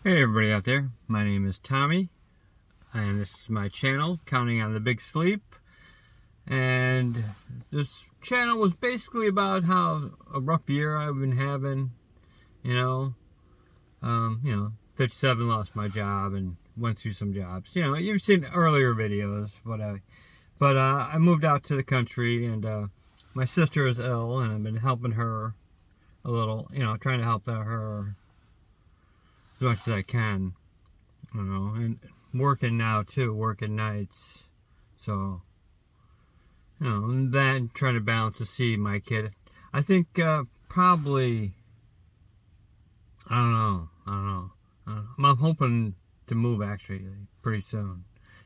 Hey everybody out there, my name is Tommy and this is my channel, Counting on the Big Sleep. And this channel was basically about how a rough year I've been having, you know. 57, lost my job and went through some jobs. You've seen earlier videos, but I moved out to the country and my sister is ill and I've been helping her a little, trying to help her as much as I can. And working now too, working nights. So, and then trying to balance to see my kid. I think probably, I'm hoping to move actually pretty soon.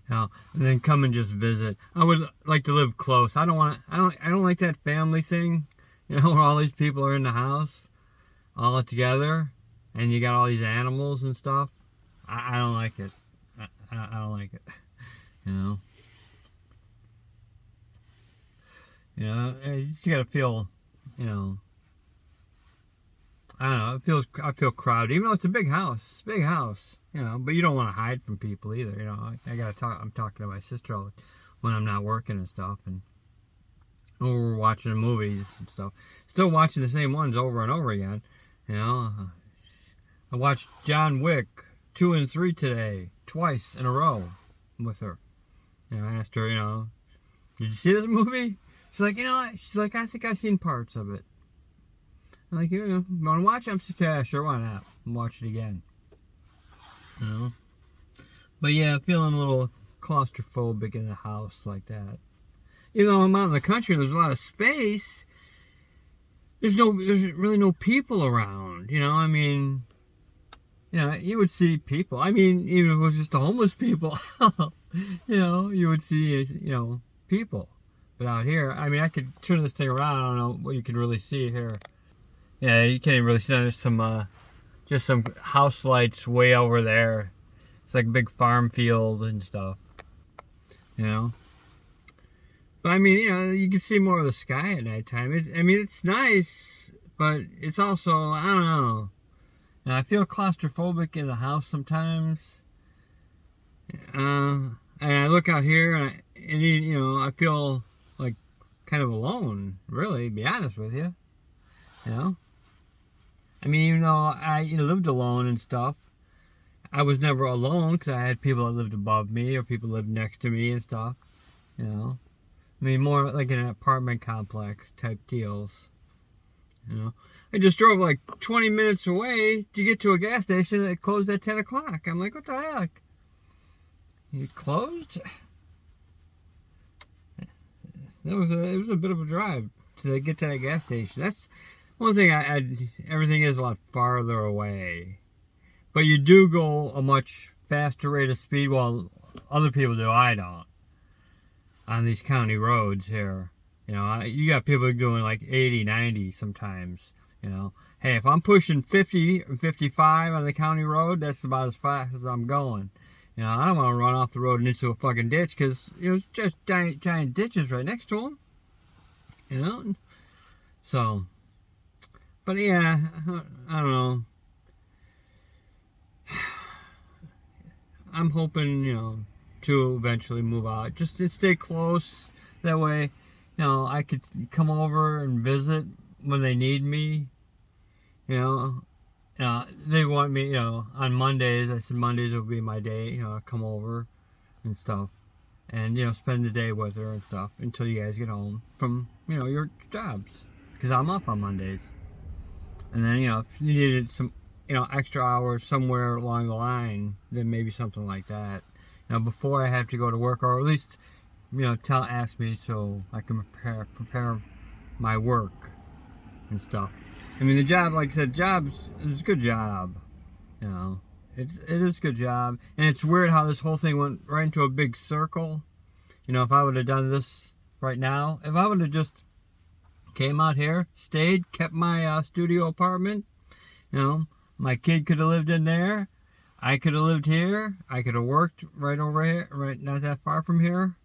And then come and just visit. I would like to live close. I don't like that family thing. Where all these people are in the house, all together, and you got all these animals and stuff. I don't like it. I don't like it. You know. You just gotta feel. I don't know. I feel crowded, even though it's a big house. It's a big house. But you don't want to hide from people either. I gotta talk. I'm talking to my sister when I'm not working and stuff, and we're watching movies and stuff. Still watching the same ones over and over again. I watched John Wick 2 and 3 today, twice in a row, with her. I asked her, did you see this movie? She's like, I think I've seen parts of it. I'm like, you want to watch it? I'm like, yeah, sure, why not? I'll watch it again. But yeah, feeling a little claustrophobic in the house like that. Even though I'm out in the country and there's a lot of space, there's really no people around. You would see people. Even if it was just the homeless people, you would see, people. But out here, I could turn this thing around. I don't know what you can really see here. Yeah, you can't even really see. There's just some house lights way over there. It's like a big farm field and stuff. But you can see more of the sky at nighttime. It's nice, but it's also, I don't know. I feel claustrophobic in the house sometimes. And I look out here and I feel like kind of alone, really, to be honest with you. Even though I lived alone and stuff, I was never alone because I had people that lived above me or people lived next to me and stuff. More like in an apartment complex type deals. I just drove like 20 minutes away to get to a gas station that closed at 10 o'clock. I'm like, what the heck? It closed? It was a bit of a drive to get to that gas station. That's one thing. Everything is a lot farther away, but you do go a much faster rate of speed. While other people do, I don't. On these county roads here, you got people doing like 80, 90 sometimes. Hey, if I'm pushing 50 or 55 on the county road, that's about as fast as I'm going. I don't want to run off the road and into a fucking ditch because it's just giant ditches right next to them. So, but yeah, I don't know. I'm hoping, to eventually move out, just to stay close. That way, I could come over and visit when they need me. They want me, on Mondays. I said Mondays will be my day. Come over and stuff, and spend the day with her and stuff until you guys get home from your jobs, because I'm up on Mondays. And then if you needed some extra hours somewhere along the line, then maybe something like that. Before I have to go to work, or at least ask me so I can prepare my work and stuff. The job, like I said, it's a good job. It is a good job, and it's weird how this whole thing went right into a big circle. If I would have done this right now, if I would have just came out here, stayed, kept my studio apartment, my kid could have lived in there. I could have lived here. I could have worked right over here, right not that far from here.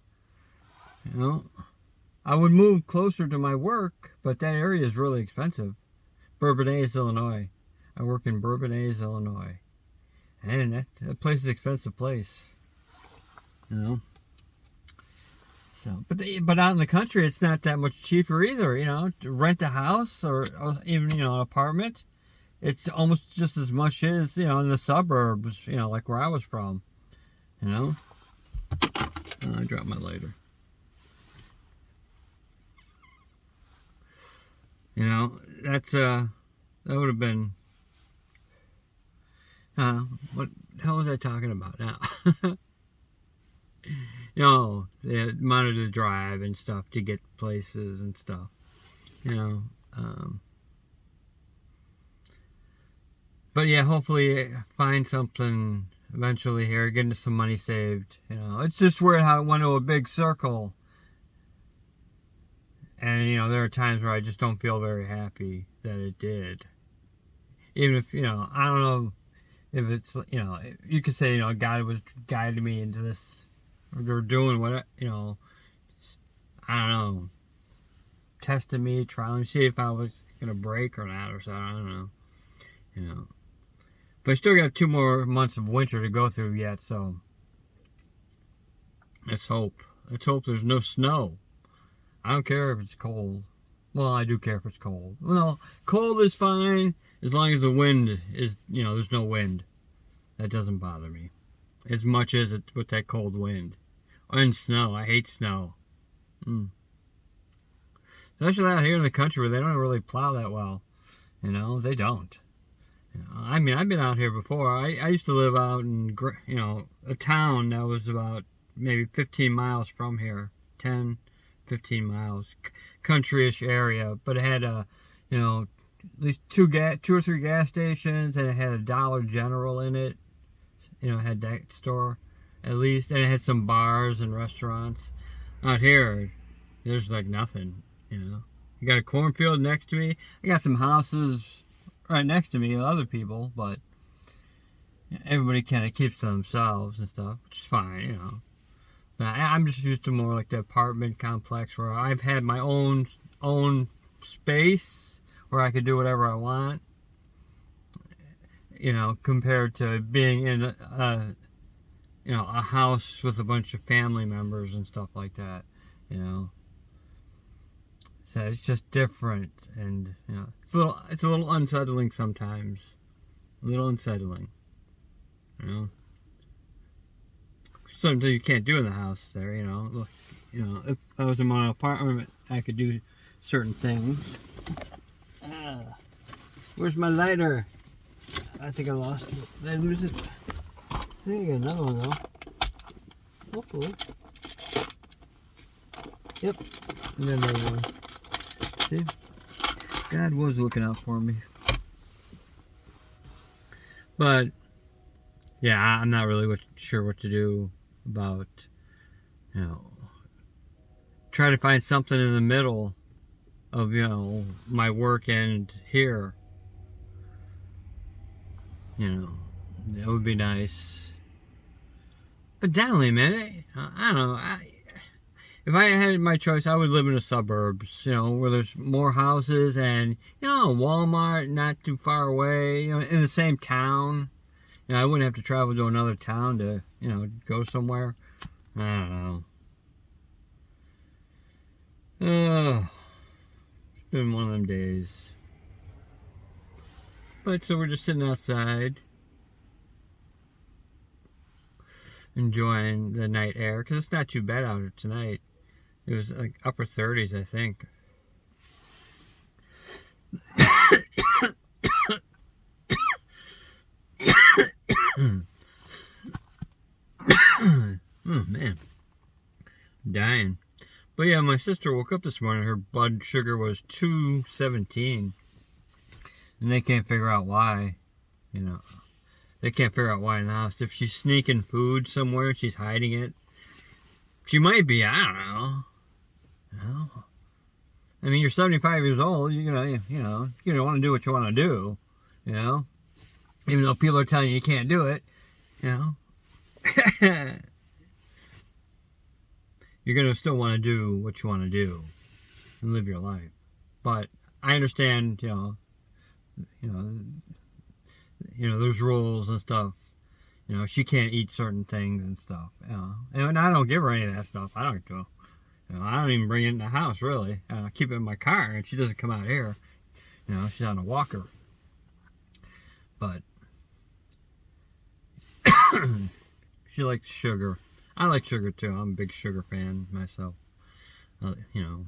I would move closer to my work, but that area is really expensive. Bourbonnais, Illinois. I work in Bourbonnais, Illinois. And that place is an expensive place, you know. So, but out in the country, it's not that much cheaper either. You know, to rent a house or even an apartment, it's almost just as much as in the suburbs. Like where I was from. You know, I dropped my lighter. That's that would have been. What the hell was I talking about now? The amount of the drive and stuff to get places and stuff. But yeah, hopefully find something eventually here, getting some money saved. It's just weird how it went to a big circle. And, there are times where I just don't feel very happy that it did. Even if, I don't know if it's, you could say, God was guiding me into this, or doing what, I don't know, testing me, trying to see if I was going to break or not, or something, I don't know, But I still got 2 more months of winter to go through yet, so let's hope. Let's hope there's no snow. I don't care if it's cold. Well, I do care if it's cold. Well, cold is fine as long as the wind is, there's no wind. That doesn't bother me as much as it with that cold wind. And snow. I hate snow. Especially out here in the country where they don't really plow that well. They don't. I mean, I've been out here before. I used to live out in, a town that was about maybe 15 miles from here. 10, 15 miles. Countryish area. But it had, at least two or three gas stations, and it had a Dollar General in it. It had that store, at least. And it had some bars and restaurants. Out here, there's like nothing, You got a cornfield next to me. I got some houses right next to me, other people, but everybody kind of keeps to themselves and stuff, which is fine, But I'm just used to more like the apartment complex where I've had my own space where I could do whatever I want, compared to being in a house with a bunch of family members and stuff like that, So it's just different, and it's a little unsettling sometimes. A little unsettling, Something you can't do in the house there, If I was in my apartment, I could do certain things. Where's my lighter? I think I lost it. Did I lose it? I think I got another one though. Hopefully. Yep. And then another one. See? God was looking out for me. But yeah, I'm not really sure what to do about, try to find something in the middle of, my work and here. That would be nice. But definitely, man, I don't know. If I had my choice, I would live in the suburbs, where there's more houses and, Walmart not too far away, in the same town. I wouldn't have to travel to another town to, go somewhere. I don't know. It's been one of them days. But so we're just sitting outside, enjoying the night air, because it's not too bad out here tonight. It was like upper 30s, I think. Oh man, dying. But yeah, my sister woke up this morning. Her blood sugar was 217, and they can't figure out why. They can't figure out why in the house. If she's sneaking food somewhere, she's hiding it. She might be. I don't know. I mean, you're 75 years old. You're gonna want to do what you want to do. Even though people are telling you can't do it. You're gonna still want to do what you want to do and live your life. But I understand, there's rules and stuff You know, she can't eat certain things and stuff. You know, and I don't give her any of that stuff. I don't do. You know, I don't even bring it in the house really. I keep it in my car, and she doesn't come out here. You know, she's on a walker. But she likes sugar. I like sugar too. I'm a big sugar fan myself. You know.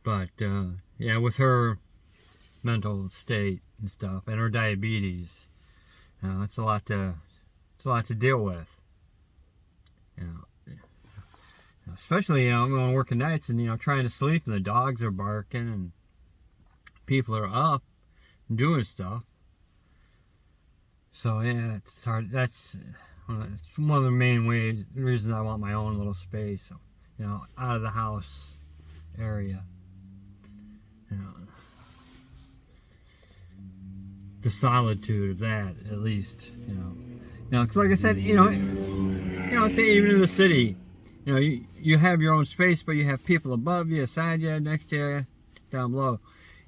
But yeah, with her mental state and stuff, and her diabetes, you know, it's a lot to deal with. You know, especially, you know, I'm going to work at nights and, you know, trying to sleep, and the dogs are barking and people are up and doing stuff. So yeah, it's hard. It's one of the main reasons I want my own little space. You know, out of the house area. You know, the solitude of that, at least. You know, because like I said, you know, say even in the city, you know, you have your own space, but you have people above you, beside you, next to you, down below.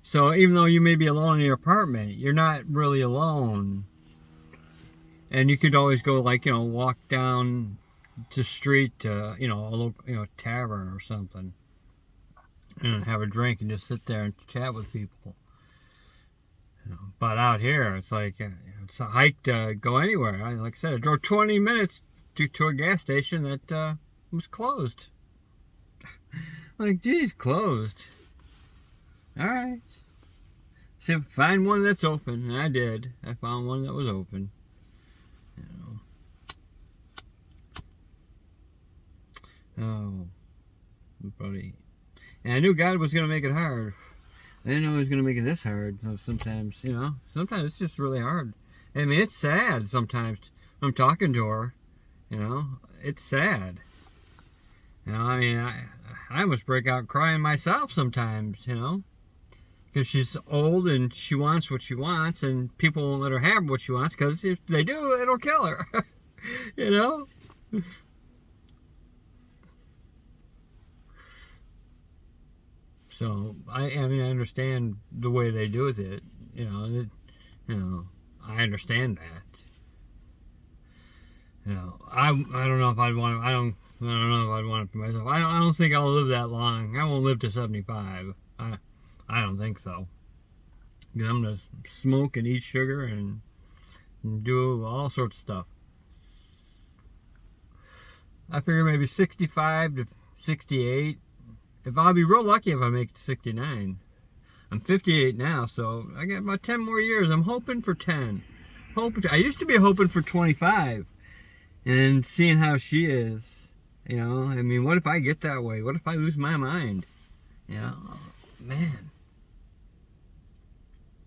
So even though you may be alone in your apartment, you're not really alone. And you could always go, like, you know, walk down the street to, you know, a local, you know, tavern or something, and have a drink and just sit there and chat with people. You know, but out here, it's like, it's a hike to go anywhere. Like I said, I drove 20 minutes to a gas station that was closed. Like, geez, closed. All right. So find one that's open, and I did. I found one that was open. You know. Oh, buddy. And I knew God was going to make it hard. I didn't know He was going to make it this hard. So sometimes, you know, sometimes it's just really hard. I mean, it's sad sometimes. I'm talking to her, you know, it's sad. You know, I mean, I almost break out crying myself sometimes, you know, because she's old and she wants what she wants, and people won't let her have what she wants, because if they do, it'll kill her. You know. So I mean, I understand the way they do with it. You know, I understand that. You know, I don't know if I'd want to. I don't know if I'd want it for myself. I don't think I'll live that long. I won't live to 75. I don't think so. Because I'm gonna smoke and eat sugar and do all sorts of stuff. I figure maybe 65 to 68. If I'll be real lucky if I make it to 69. I'm 58 now, so I got about 10 more years. I'm hoping for 10. I used to be hoping for 25. And seeing how she is, you know, I mean, what if I get that way? What if I lose my mind? You know, man.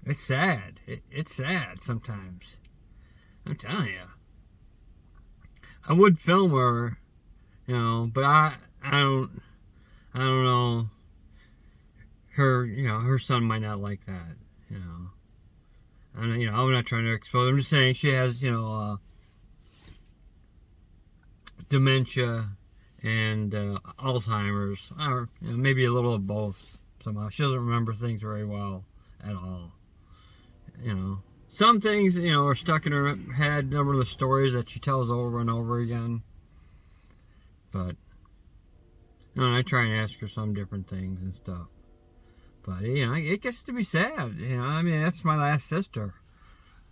It's sad. It's sad sometimes. I'm telling you. I would film her, you know, but I don't know. Her son might not like that, you know. I'm not trying to expose. I'm just saying she has, you know, dementia and Alzheimer's, or you know, maybe a little of both somehow. She doesn't remember things very well at all. You know, some things, you know, are stuck in her head. Number of the stories that she tells over and over again. But you know, I try and ask her some different things and stuff. But you know, it gets to be sad. You know, I mean, that's my last sister.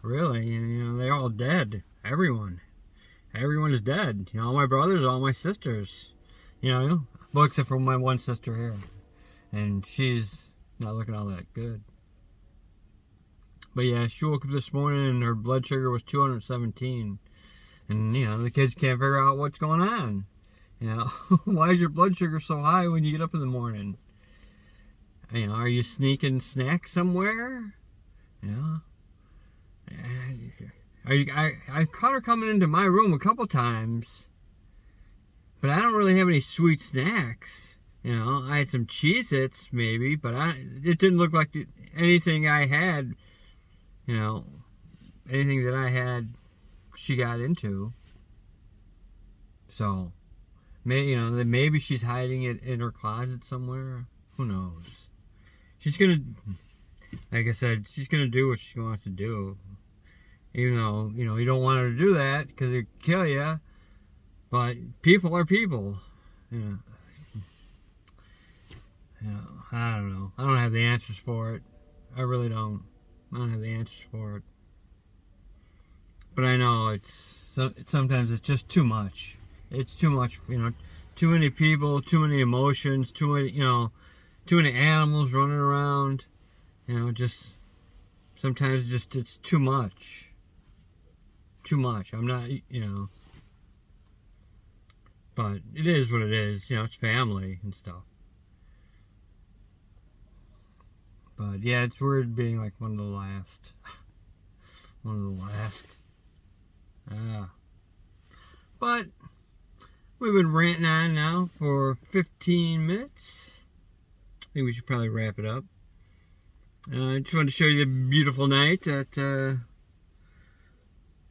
Really, you know, they're all dead. Everyone is dead. You know, all my brothers, all my sisters. You know, well, except for my one sister here, and she's not looking all that good. But yeah, she woke up this morning and her blood sugar was 217, and you know, the kids can't figure out what's going on. You know, why is your blood sugar so high when you get up in the morning? You know, are you sneaking snacks somewhere? You know, I caught her coming into my room a couple times, but I don't really have any sweet snacks. You know, I had some Cheez-Its maybe, but it didn't look like anything I had. You know, anything that I had, she got into. So, maybe she's hiding it in her closet somewhere. Who knows? She's gonna, like I said, she's gonna do what she wants to do. even though, you know, you don't want her to do that because it could kill you. But people are people. You know, I don't know. I don't have the answers for it. I really don't. I don't have the answers for it. But I know sometimes it's just too much. It's too much, you know. Too many people, too many emotions, too many, you know, too many animals running around. You know, just sometimes just it's too much. Too much. I'm not, you know. But it is what it is. You know, it's family and stuff. But yeah, it's weird being like one of the last. One of the last. But we've been ranting on now for 15 minutes. I think we should probably wrap it up. I just wanted to show you the beautiful night that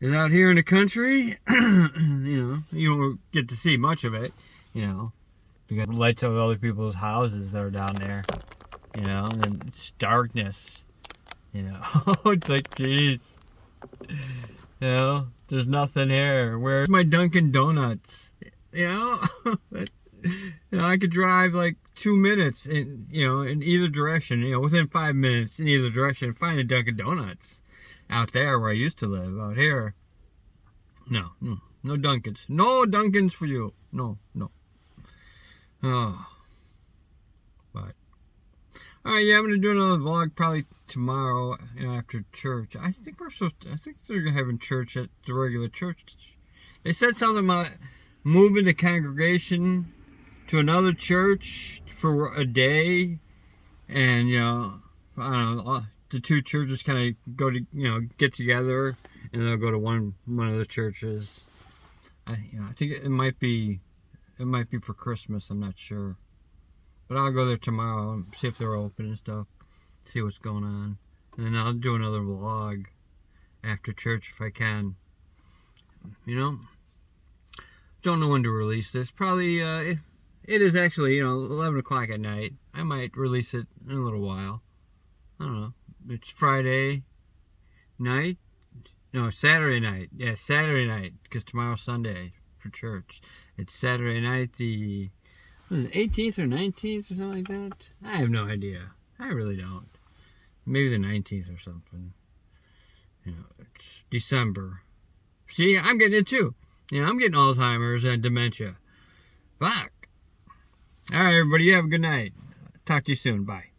is out here in the country. You know, you don't get to see much of it, you know, because the lights of other people's houses that are down there, you know, and then it's darkness, you know. It's like, jeez. You know, there's nothing here. Where's my Dunkin' Donuts? You know, you know, I could drive like 2 minutes in, you know, in either direction. You know, within 5 minutes in either direction, and find a Dunkin' Donuts out there where I used to live. Out here, no Dunkins, no Dunkins for you. No. Oh, but. Alright, yeah, I'm gonna do another vlog probably tomorrow, you know, after church. I think they're having church at the regular church. They said something about moving the congregation to another church for a day, and you know, I don't know, the two churches kind of go to, you know, get together, and they'll go to one of the churches. I think it might be for Christmas. I'm not sure. But I'll go there tomorrow and see if they're open and stuff. See what's going on. And then I'll do another vlog after church if I can. You know? Don't know when to release this. Probably, it is actually, you know, 11 o'clock at night. I might release it in a little while. I don't know. It's Friday night. No, Saturday night. Yeah, Saturday night. Because tomorrow's Sunday for church. It's Saturday night, the 18th or 19th or something like that? I have no idea. I really don't. Maybe the 19th or something. You know, it's December. See, I'm getting it too. You know, I'm getting Alzheimer's and dementia. Fuck. Alright, everybody, you have a good night. Talk to you soon. Bye.